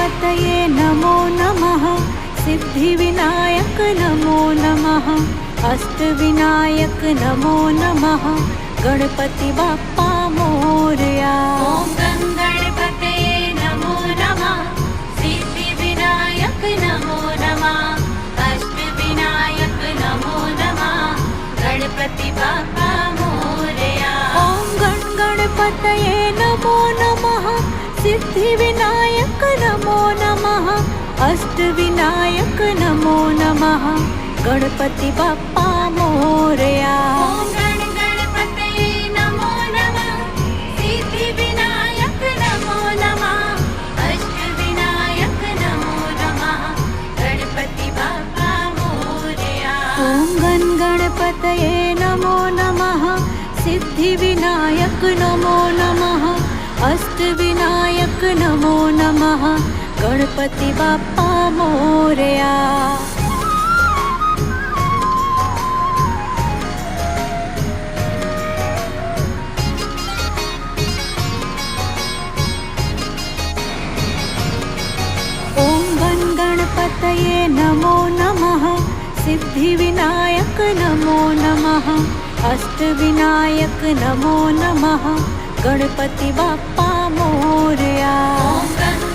गणपतये नमो नमः। सिद्धिविनायक नमो नमः। अष्टविनायक नमो नमः। गणपति बाप्पा मोरया। ॐ गणपतये नमो नमः। सिद्धिविनायक नमो नमः। अष्टविनायक नमो नमः। गणपति बाप्पा मोरया। ॐ गणपतये नमो नमः। सिद्धिविनायक नमो नमः। अष्टविनायक नमो नमः। गणपति बाप्पा मोरया। ॐ गणपतये नमो नमः। सिद्धिविनायक नमो नमः। अष्टविनायक नमो नमः। गणपति बाप्पा मोरया। ॐ गणपतये नमो नमः। सिद्धिविनायक नमो नमः। अष्टविनायक नमो नमः। गणपति बाप्पा मोरया। ॐ गणपतये नमो नमः। सिद्धिविनायक नमो नमः। अष्टविनायक नमो नमः। गणपति बाप्पा मोरया। ॐ